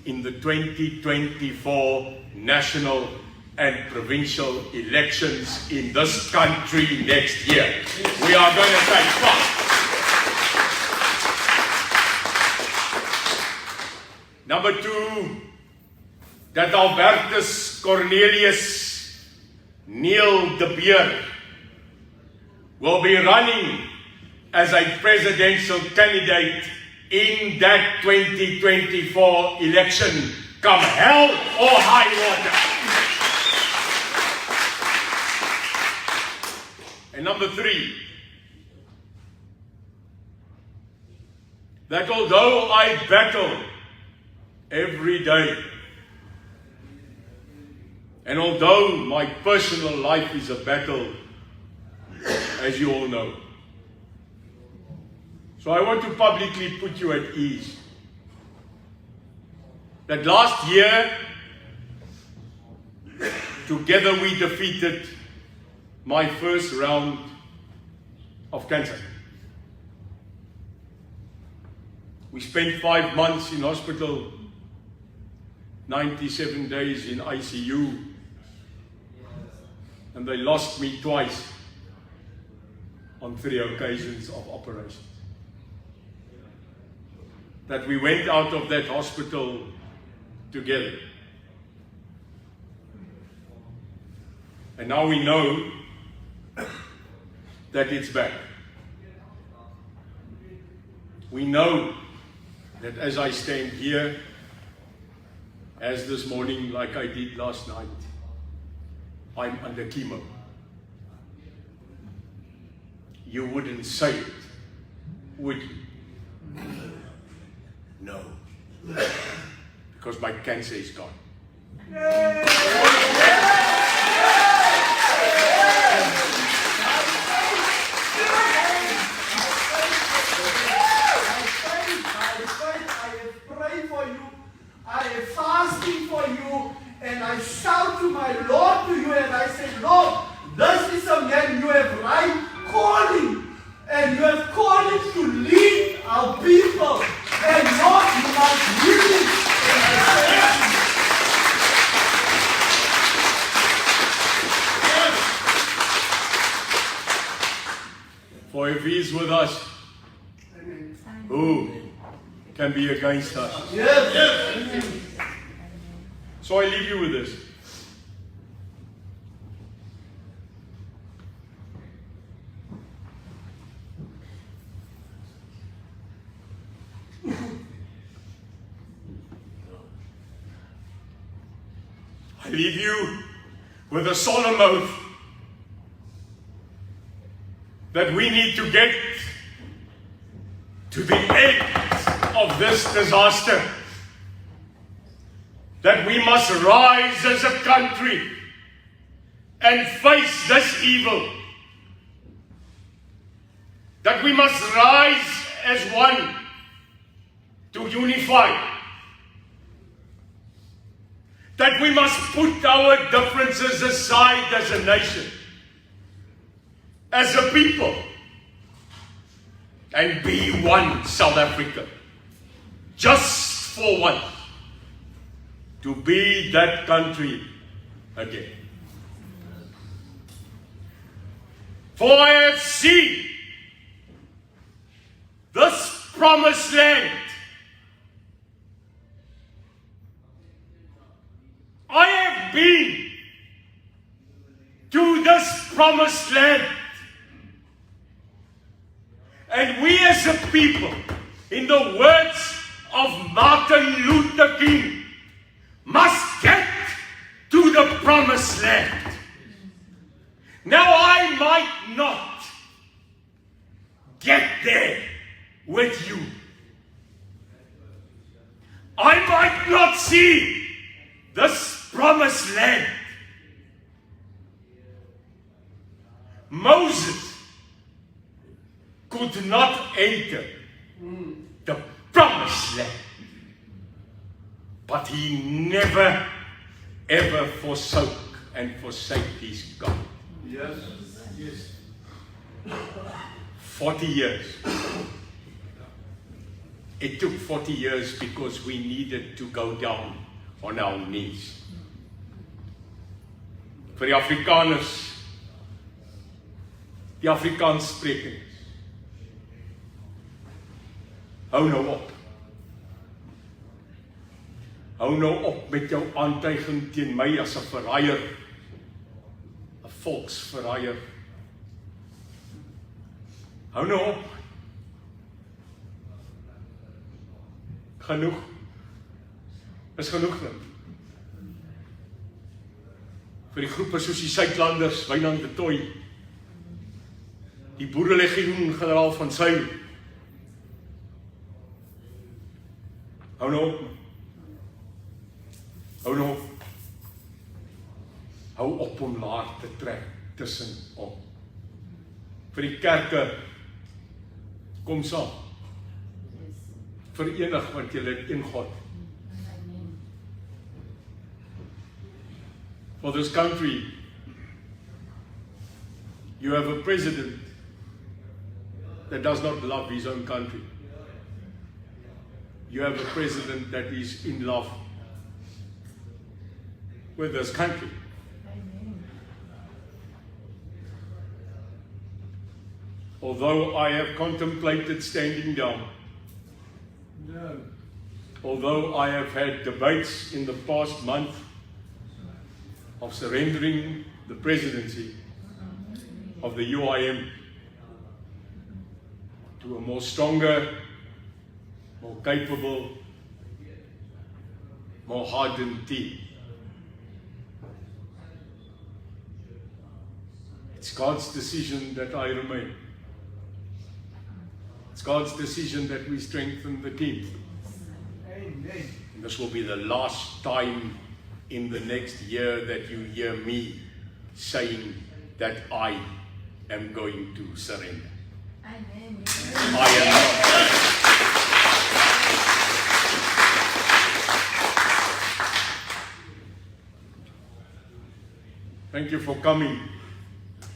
in the 2024 national and provincial elections in this country next year. We are going to take part. Number 2, that Albertus Cornelius Neil de Beer will be running as a presidential candidate in that 2024 election, come hell or high water. And number 3, that although I battle every day, and although my personal life is a battle, as you all know, so I want to publicly put you at ease that last year, together we defeated my first round of cancer. We spent 5 months in hospital, 97 days in ICU, and they lost me twice on 3 occasions of operations. That we went out of that hospital together. And now we know that it's back. We know that as I stand here, as this morning, like I did last night, I'm under chemo. You wouldn't say it, would you? No. Because my cancer is gone. I am fasting for you, and I shout to my Lord to you, and I say, Lord, this is a man you have right calling, and you have called him to lead our people, and Lord, you must lead him. And I say, for if he is with us, who can be against us? yes. So I leave you with this. I leave you with a solemn oath that we need to get to the end of this disaster. That we must rise as a country and face this evil. That we must rise as one to unify. That we must put our differences aside as a nation, as a people, and be one South Africa, just for one, to be that country again. For I have seen this promised land. I have been to this promised land. And we as a people, in the words of Martin Luther King, must get to the promised land. Now I might not get there with you. I might not see this promised land. Moses could not enter the promised land. But he never, ever forsook and forsake his God. Yes. Yes. 40 years It took 40 years because we needed to go down on our knees. Vir die Afrikaners, die Afrikaans sprekers, hou nou op. Hou nou op met jou aantuiging teen my as 'n verraaier, 'n volksverraaier. Hou nou op. Genoeg. Is genoeg nou. Vir die groepe soos die Suidlanders, Wynand de Tooy, die Boerelegioen generaal van Sail. Hou nou op. Hou nou op. Hou op om laar te trek tussen om. Vir die kerke, kom saam. Verenig, want julle het een God. Amen. For this country, you have a president that does not love his own country. You have a president that is in love with this country. Amen. Although I have contemplated standing down, although I have had debates in the past month of surrendering the presidency of the UIM to a more stronger, more capable, more hardened team. It's God's decision that I remain. It's God's decision that we strengthen the team. Amen. And this will be the last time in the next year that you hear me saying that I am going to surrender. Amen. I am not. Thank you for coming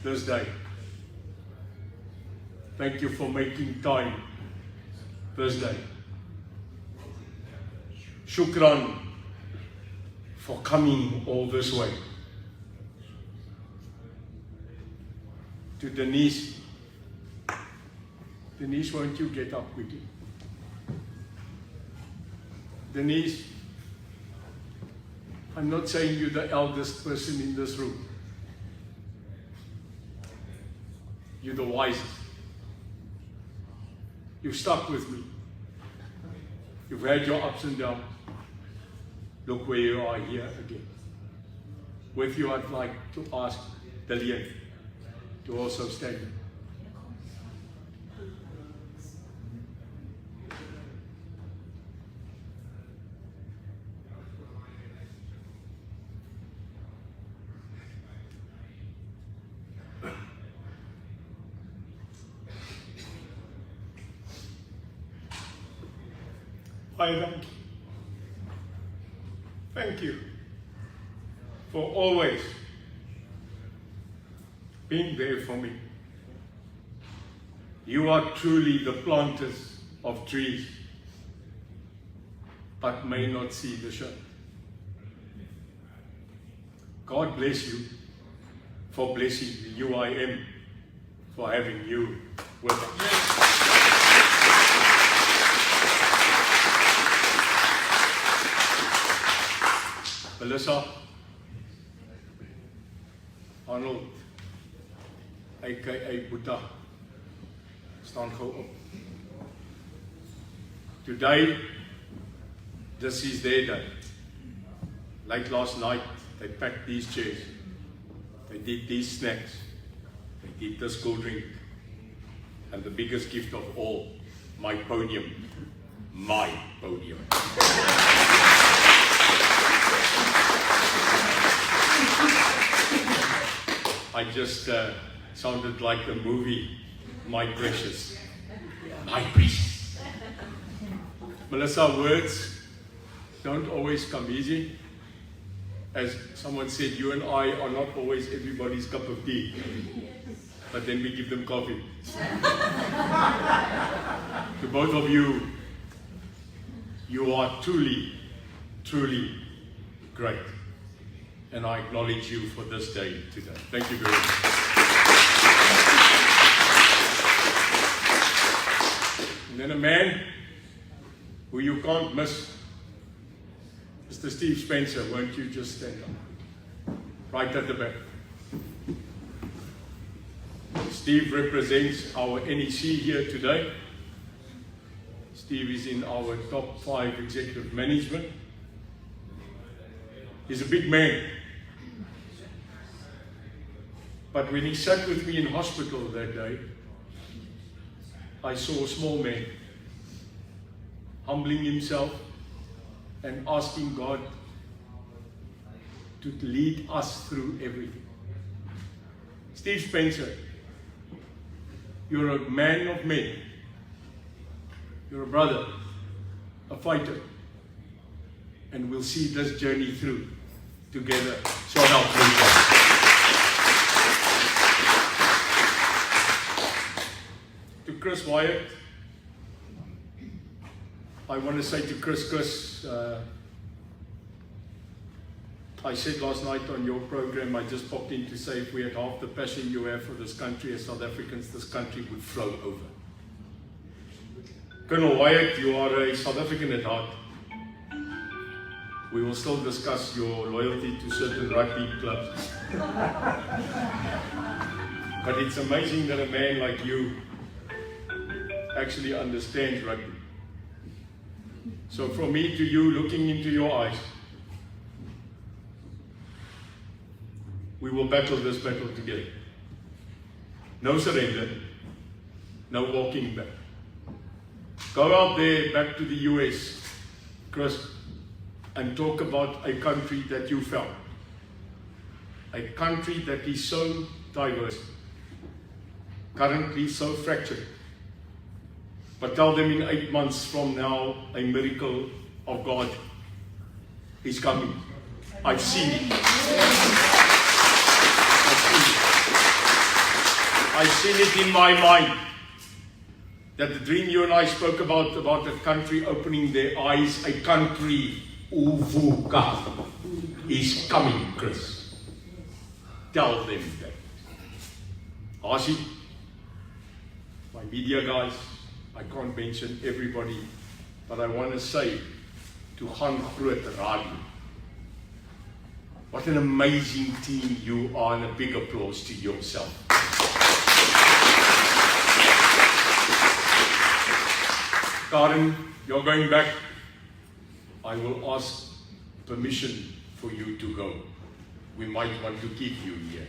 this day. Thank you for making time this day. Shukran for coming all this way. To Denise, won't you get up quickly? Denise, I'm not saying you're the eldest person in this room. You're the wisest. You've stuck with me. You've had your ups and downs. Look where you are here again. With you, I'd like to ask Delian to also stand. Thank you for always being there for me. You are truly the planters of trees, but may not see the shade. God bless you for blessing the UIM, for having you with us. Melissa, Arnold, aka Buddha, staan gou op. Today, this is their day. Like last night, they packed these chairs, they did these snacks, they did this cold drink, and the biggest gift of all, my podium. My podium. I just sounded like the movie, My Precious. My Precious. Melissa, words don't always come easy. As someone said, you and I are not always everybody's cup of tea. But then we give them coffee. To both of you, You are truly, truly great. And I acknowledge you for this day today. Thank you very much. And then a man who you can't miss, Mr. Steve Spencer. Won't you just stand up? Right at the back. Steve represents our NEC here today. Steve is in our top 5 executive management. He's a big man. But when he sat with me in hospital that day, I saw a small man humbling himself and asking God to lead us through everything. Steve Spencer, you're a man of men. You're a brother, a fighter. And we'll see this journey through together. So help me God. To Chris Wyatt, I want to say to Chris, I said last night on your program, I just popped in to say if we had half the passion you have for this country as South Africans, this country would flow over. Colonel Wyatt, you are a South African at heart. We will still discuss your loyalty to certain rugby clubs. But it's amazing that a man like you actually understands rugby. So from me to you, looking into your eyes, we will battle this battle together. No surrender, no walking back. Go out there, back to the US, Chris, and talk about a country that you found. A country that is so diverse, currently so fractured. But tell them in 8 months from now, a miracle of God is coming. I've seen it. I've seen it in my mind. That the dream you and I spoke about a country opening their eyes, a country, Uvuka, is coming, Chris. Tell them that. Asi, my media guys, I can't mention everybody, but I want to say to Han Groot Radio, what an amazing team you are, and a big applause to yourself. Karen, you're going back. I will ask permission for you to go. We might want to keep you here.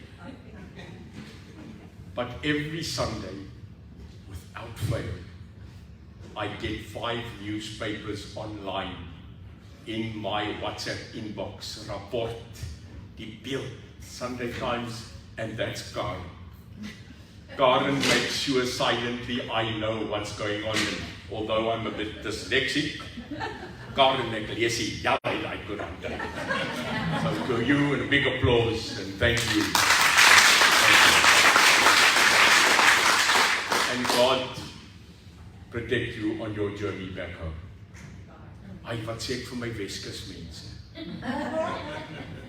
But every Sunday, without fail, I get 5 newspapers online in my WhatsApp inbox. Rapport, Die Beeld, Sunday Times, and that's Karen. Karen makes sure silently I know what's going on. And although I'm a bit dyslexic, Karen ek lees die daai koerant. So to you, and a big applause, and thank you. And God protect you on your journey back home. Ai, wat sê ek vir my Weskus mense?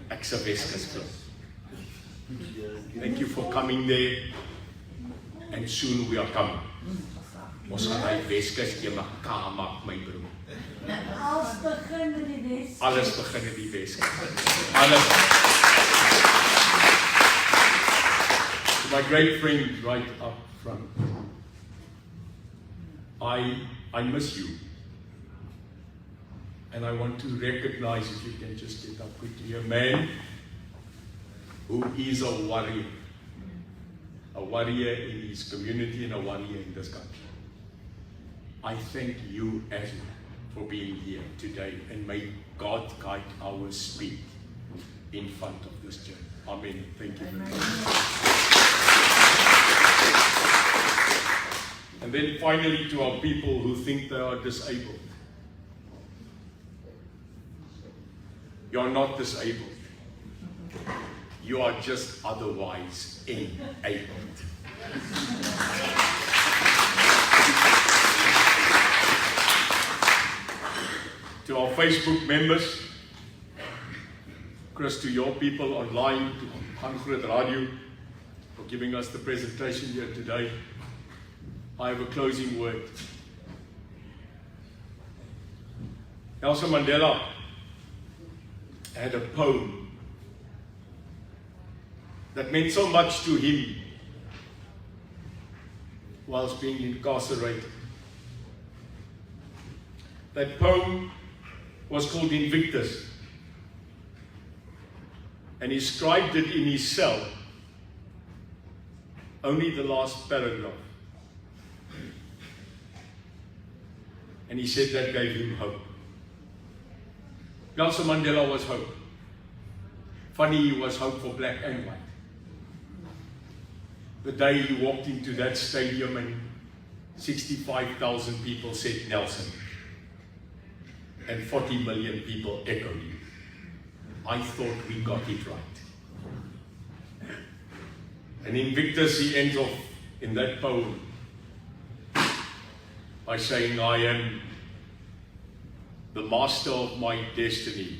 Ek's 'n Weskus kind. Thank you for coming there, and soon we are coming. Ons gaan hy Weskus jy mekaar maak, my broer. Alles begin in die Weskus. Alles begin in die Weskus. Alles. My great friend right up front. I miss you. And I want to recognize, if you can just get up quickly, a man who is a warrior. A warrior in his community and a warrior in this country. I thank you as well for being here today, and may God guide our speed in front of this journey. Amen. Thank you very much. And then finally, to our people who think they are disabled. You are not disabled. You are just otherwise enabled. Facebook members, Chris, to your people online, to Groot Radio, for giving us the presentation here today. I have a closing word. Nelson Mandela had a poem that meant so much to him whilst being incarcerated. That poem was called Invictus, and he scribed it in his cell, only the last paragraph. And he said that gave him hope. Nelson Mandela was hope. Funny, he was hope for black and white. The day he walked into that stadium and 65,000 people said Nelson, and 40 million people echoed him. I thought we got it right. And Invictus, he ends off in that poem by saying, I am the master of my destiny.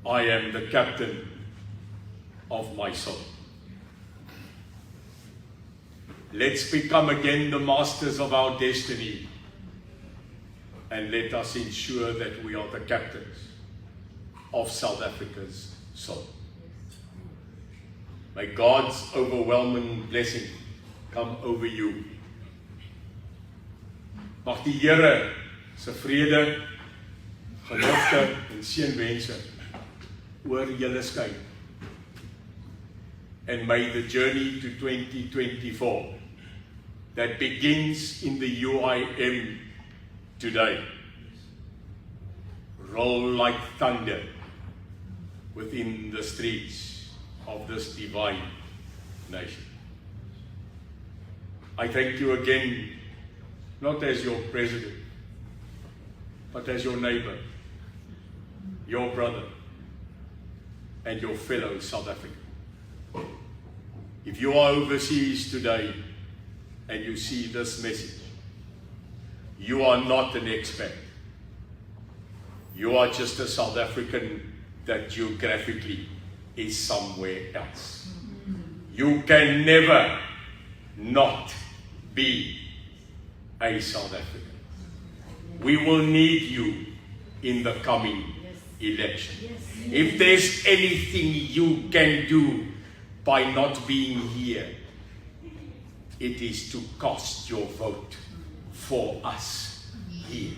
I am the captain of my soul. Let's become again the masters of our destiny, and let us ensure that we are the captains of South Africa's soul. May God's overwhelming blessing come over you. Mag die Here se vrede, gelofte en seënwense oor julle skyn. And may the journey to 2024 that begins in the UIM today roll like thunder within the streets of this divine nation. I thank you again, not as your president, but as your neighbor, your brother, and your fellow South African. If you are overseas today and you see this message, you are not an expat. You are just a South African that geographically is somewhere else. You can never not be a South African. We will need you in the coming election. If there's anything you can do by not being here, it is to cast your vote for us here.